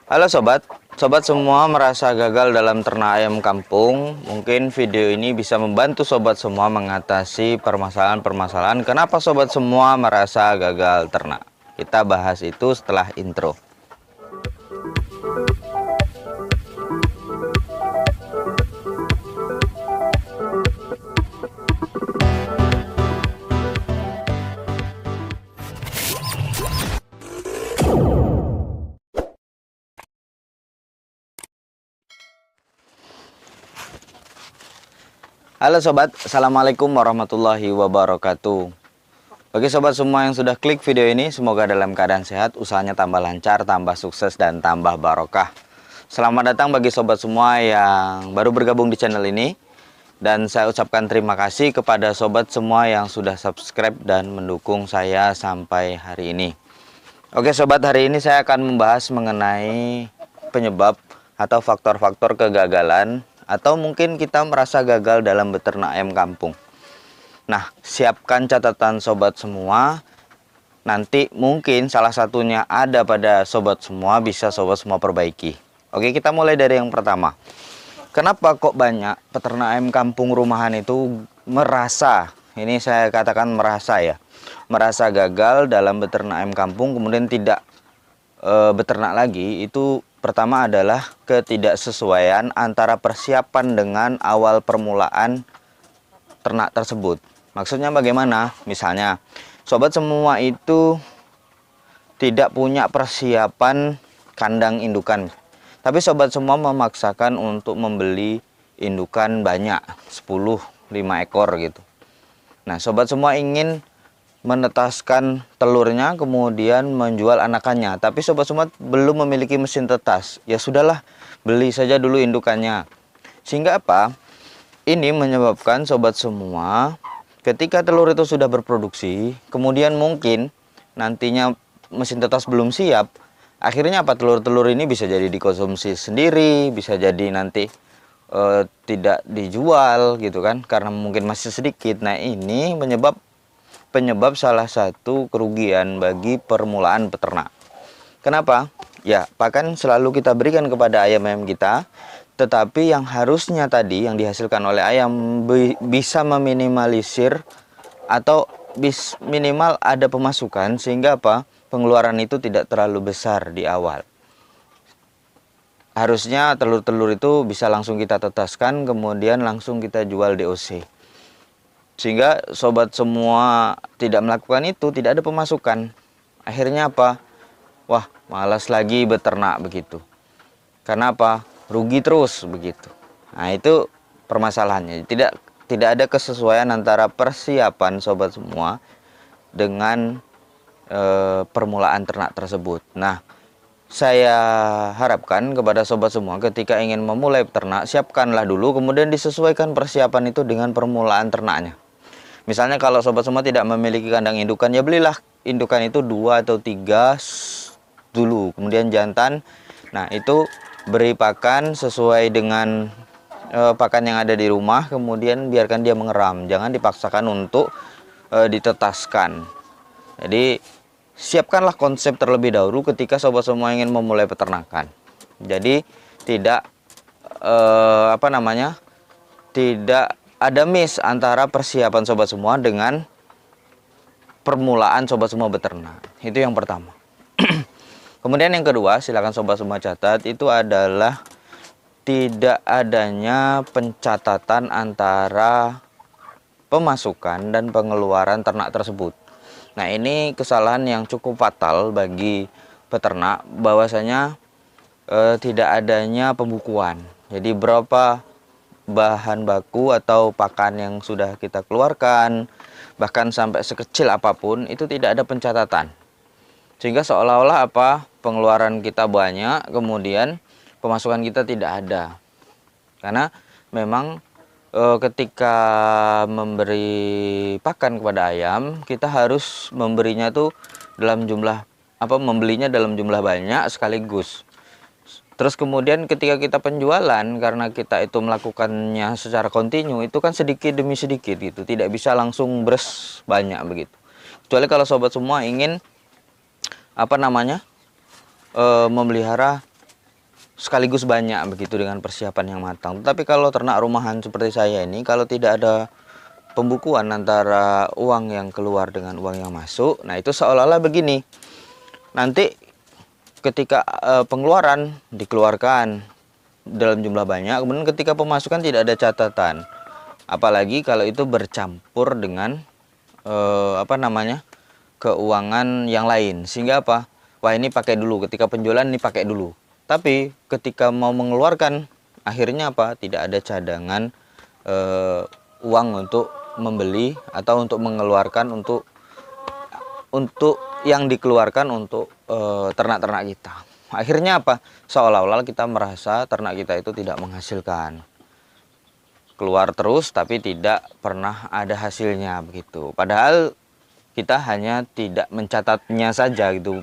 Halo sobat, sobat semua merasa gagal dalam ternak ayam kampung. Mungkin video ini bisa membantu sobat semua mengatasi permasalahan-permasalahan kenapa sobat semua merasa gagal ternak. Kita bahas itu setelah intro. Halo sobat, assalamualaikum warahmatullahi wabarakatuh. Bagi sobat semua yang sudah klik video ini, semoga dalam keadaan sehat, usahanya tambah lancar, tambah sukses, dan tambah barokah. Selamat datang bagi sobat semua yang baru bergabung di channel ini. Dan saya ucapkan terima kasih kepada sobat semua yang sudah subscribe dan mendukung saya sampai hari ini. Oke sobat, hari ini saya akan membahas mengenai penyebab atau faktor-faktor kegagalan atau mungkin kita merasa gagal dalam beternak ayam kampung. Nah, siapkan catatan sobat semua. Nanti mungkin salah satunya ada pada sobat semua, bisa sobat semua perbaiki. Oke, kita mulai dari yang pertama. Kenapa kok banyak peternak ayam kampung rumahan itu merasa, ini saya katakan merasa ya, merasa gagal dalam beternak ayam kampung, kemudian tidak beternak lagi. Itu pertama adalah ketidaksesuaian antara persiapan dengan awal permulaan ternak tersebut. Maksudnya bagaimana? Misalnya, sobat semua itu tidak punya persiapan kandang indukan, tapi sobat semua memaksakan untuk membeli indukan banyak, 10, 5 ekor gitu. Nah, sobat semua ingin menetaskan telurnya kemudian menjual anakannya, tapi sobat semua belum memiliki mesin tetas. Ya sudahlah, beli saja dulu indukannya. Sehingga apa? Ini menyebabkan sobat semua ketika telur itu sudah berproduksi, kemudian mungkin nantinya mesin tetas belum siap, akhirnya apa, telur-telur ini bisa jadi dikonsumsi sendiri, bisa jadi nanti tidak dijual gitu kan, karena mungkin masih sedikit. Nah, ini penyebab salah satu kerugian bagi permulaan peternak. Kenapa? Ya, pakan selalu kita berikan kepada ayam-ayam kita, tetapi yang harusnya tadi yang dihasilkan oleh ayam bisa meminimalisir atau minimal ada pemasukan, sehingga apa? Pengeluaran itu tidak terlalu besar di awal. Harusnya telur-telur itu bisa langsung kita tetaskan, kemudian langsung kita jual DOC. Sehingga sobat semua tidak melakukan itu, tidak ada pemasukan. Akhirnya apa? Wah, malas lagi beternak begitu. Karena apa? Rugi terus begitu. Nah, itu permasalahannya. Tidak ada kesesuaian antara persiapan sobat semua dengan permulaan ternak tersebut. Nah, saya harapkan kepada sobat semua ketika ingin memulai peternak, siapkanlah dulu, kemudian disesuaikan persiapan itu dengan permulaan ternaknya. Misalnya kalau sobat semua tidak memiliki kandang indukan, ya belilah indukan itu 2 atau 3 dulu, kemudian jantan. Nah, itu beri pakan sesuai dengan pakan yang ada di rumah, kemudian biarkan dia mengeram, jangan dipaksakan untuk ditetaskan. Jadi siapkanlah konsep terlebih dahulu ketika sobat semua ingin memulai peternakan. Jadi tidak tidak ada miss antara persiapan sobat semua dengan permulaan sobat semua beternak. Itu yang pertama. Kemudian yang kedua, silakan sobat semua catat, itu adalah tidak adanya pencatatan antara pemasukan dan pengeluaran ternak tersebut. Nah, ini kesalahan yang cukup fatal bagi peternak, bahwasanya tidak adanya pembukuan. Jadi berapa bahan baku atau pakan yang sudah kita keluarkan, bahkan sampai sekecil apapun, itu tidak ada pencatatan. Sehingga seolah-olah apa, pengeluaran kita banyak, kemudian pemasukan kita tidak ada. Karena memang ketika memberi pakan kepada ayam, kita harus memberinya tuh dalam jumlah membelinya dalam jumlah banyak sekaligus. Terus kemudian ketika kita penjualan, karena kita itu melakukannya secara kontinu, itu kan sedikit demi sedikit gitu, tidak bisa langsung bres banyak begitu. Kecuali kalau sobat semua ingin memelihara sekaligus banyak begitu dengan persiapan yang matang. Tapi kalau ternak rumahan seperti saya ini, kalau tidak ada pembukuan antara uang yang keluar dengan uang yang masuk, nah itu seolah-olah begini. Nanti ketika pengeluaran dikeluarkan dalam jumlah banyak, kemudian ketika pemasukan tidak ada catatan. Apalagi kalau itu bercampur dengan keuangan yang lain, sehingga apa? Wah, ini pakai dulu, ketika penjualan ini pakai dulu. Tapi ketika mau mengeluarkan, akhirnya apa? Tidak ada cadangan uang untuk membeli atau untuk mengeluarkan untuk yang dikeluarkan untuk ternak-ternak kita. Akhirnya apa? Seolah-olah kita merasa ternak kita itu tidak menghasilkan. Keluar terus tapi tidak pernah ada hasilnya begitu. Padahal kita hanya tidak mencatatnya saja gitu.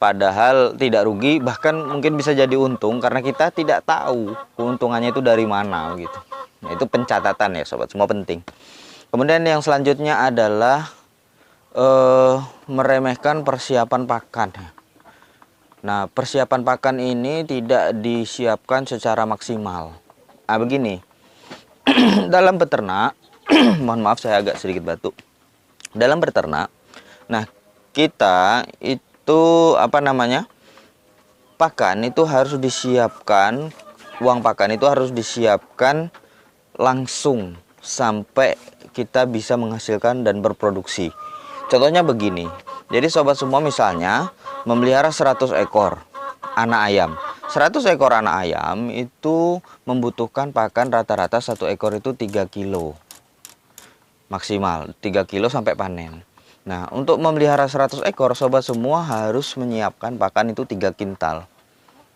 Padahal tidak rugi, bahkan mungkin bisa jadi untung karena kita tidak tahu keuntungannya itu dari mana gitu. Nah, itu pencatatan ya sobat, semua penting. Kemudian yang selanjutnya adalah meremehkan persiapan pakan. Nah, persiapan pakan ini tidak disiapkan secara maksimal. Nah, begini. Dalam beternak, mohon maaf saya agak sedikit batuk. Dalam beternak, nah kita itu pakan itu harus disiapkan, uang pakan itu harus disiapkan langsung sampai kita bisa menghasilkan dan berproduksi. Contohnya begini. Jadi sobat semua misalnya memelihara 100 ekor anak ayam. 100 ekor anak ayam itu membutuhkan pakan rata-rata 1 ekor itu 3 kilo. Maksimal 3 kilo sampai panen. Nah, untuk memelihara 100 ekor sobat semua harus menyiapkan pakan itu 3 kintal.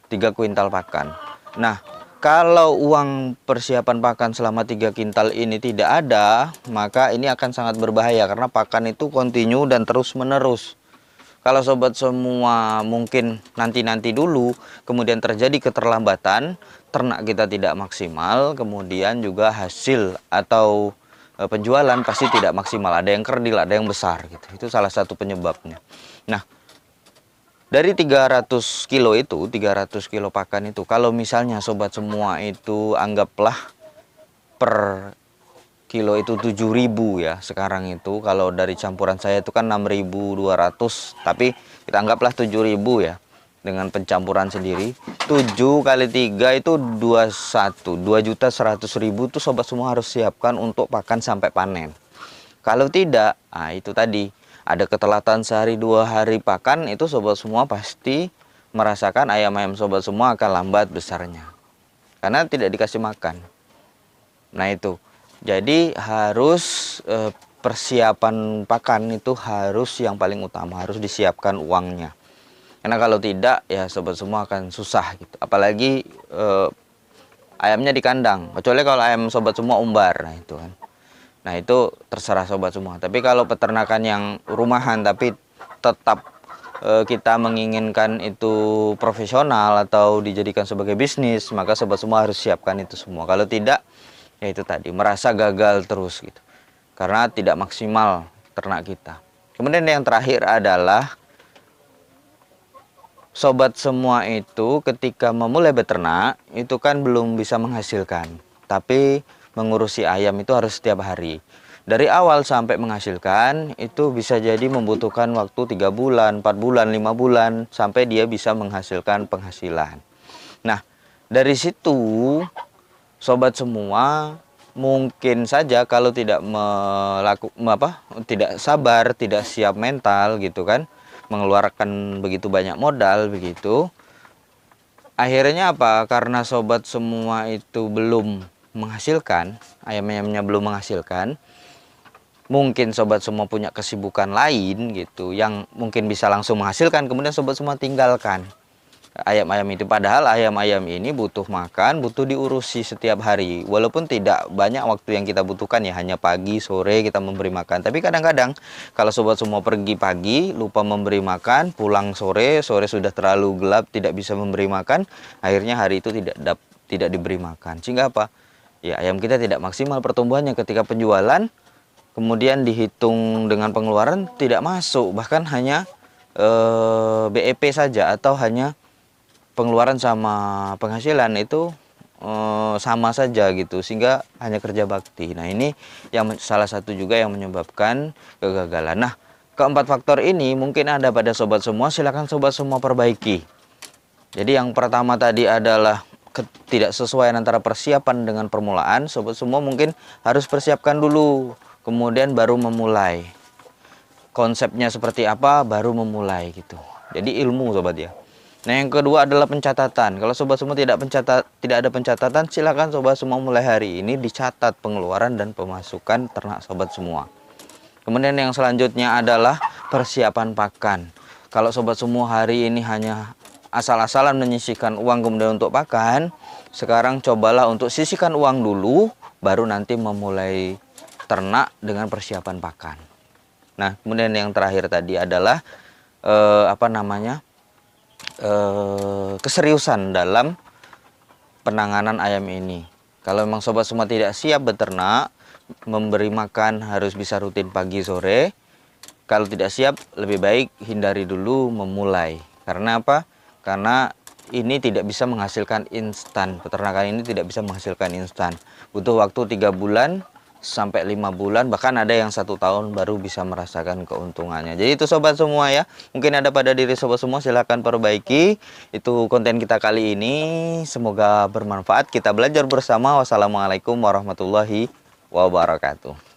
3 kuintal pakan. Nah, kalau uang persiapan pakan selama 3 kintal ini tidak ada, maka ini akan sangat berbahaya karena pakan itu kontinu dan terus menerus. Kalau sobat semua mungkin nanti-nanti dulu, kemudian terjadi keterlambatan, ternak kita tidak maksimal, kemudian juga hasil atau penjualan pasti tidak maksimal. Ada yang kerdil, ada yang besar gitu. Itu salah satu penyebabnya. Nah, dari 300 kilo itu, 300 kilo pakan itu, kalau misalnya sobat semua itu anggaplah per kilo itu 7.000 ya sekarang itu. Kalau dari campuran saya itu kan 6.200, tapi kita anggaplah 7.000 ya dengan pencampuran sendiri. 7 kali 3 itu 21, 2.100.000 itu sobat semua harus siapkan untuk pakan sampai panen. Kalau tidak, nah itu tadi ada ketelatan sehari 2 hari pakan, itu sobat semua pasti merasakan ayam-ayam sobat semua akan lambat besarnya karena tidak dikasih makan. Nah itu. Jadi harus persiapan pakan itu harus yang paling utama, harus disiapkan uangnya. Karena kalau tidak ya sobat semua akan susah gitu. Apalagi ayamnya di kandang. Kecuali kalau ayam sobat semua umbar, nah itu kan. Nah itu terserah sobat semua. Tapi kalau peternakan yang rumahan tapi tetap kita menginginkan itu profesional atau dijadikan sebagai bisnis, maka sobat semua harus siapkan itu semua. Kalau tidak, ya itu tadi, merasa gagal terus gitu karena tidak maksimal ternak kita. Kemudian yang terakhir adalah sobat semua itu ketika memulai beternak itu kan belum bisa menghasilkan, tapi mengurusi ayam itu harus setiap hari. Dari awal sampai menghasilkan itu bisa jadi membutuhkan waktu 3 bulan, 4 bulan, 5 bulan sampai dia bisa menghasilkan penghasilan. Nah, dari situ sobat semua mungkin saja kalau tidak tidak sabar, tidak siap mental gitu kan, mengeluarkan begitu banyak modal begitu. Akhirnya apa? Karena sobat semua itu belum menghasilkan, ayam-ayamnya belum menghasilkan. Mungkin sobat semua punya kesibukan lain gitu yang mungkin bisa langsung menghasilkan, kemudian sobat semua tinggalkan ayam-ayam itu. Padahal ayam-ayam ini butuh makan, butuh diurusi setiap hari. Walaupun tidak banyak waktu yang kita butuhkan ya, hanya pagi, sore kita memberi makan. Tapi kadang-kadang kalau sobat semua pergi pagi, lupa memberi makan, pulang sore, sore sudah terlalu gelap, tidak bisa memberi makan, akhirnya hari itu tidak diberi makan. Sehingga apa? Ya ayam kita tidak maksimal pertumbuhannya. Ketika penjualan, kemudian dihitung dengan pengeluaran tidak masuk, bahkan hanya BEP saja atau hanya pengeluaran sama penghasilan itu sama saja gitu, sehingga hanya kerja bakti. Nah, ini yang salah satu juga yang menyebabkan kegagalan. Nah, keempat faktor ini mungkin ada pada sobat semua, silakan sobat semua perbaiki. Jadi yang pertama tadi adalah ketidaksesuaian antara persiapan dengan permulaan. Sobat semua mungkin harus persiapkan dulu, kemudian baru memulai. Konsepnya seperti apa, baru memulai gitu. Jadi ilmu sobat ya. Nah, yang kedua adalah pencatatan. Kalau sobat semua tidak ada pencatatan, silakan sobat semua mulai hari ini dicatat pengeluaran dan pemasukan ternak sobat semua. Kemudian yang selanjutnya adalah persiapan pakan. Kalau sobat semua hari ini hanya asal-asalan menyisihkan uang kemudian untuk pakan, sekarang cobalah untuk sisihkan uang dulu, baru nanti memulai ternak dengan persiapan pakan. Nah, kemudian yang terakhir tadi adalah keseriusan dalam penanganan ayam ini. Kalau memang sobat semua tidak siap beternak, memberi makan harus bisa rutin pagi sore. Kalau tidak siap, lebih baik hindari dulu memulai. Karena apa? Karena ini tidak bisa menghasilkan instan. Peternakan ini tidak bisa menghasilkan instan. Butuh waktu 3 bulan sampai 5 bulan, bahkan ada yang 1 tahun baru bisa merasakan keuntungannya. Jadi itu sobat semua ya, mungkin ada pada diri sobat semua, silahkan perbaiki. Itu konten kita kali ini, semoga bermanfaat, kita belajar bersama. Wassalamualaikum warahmatullahi wabarakatuh.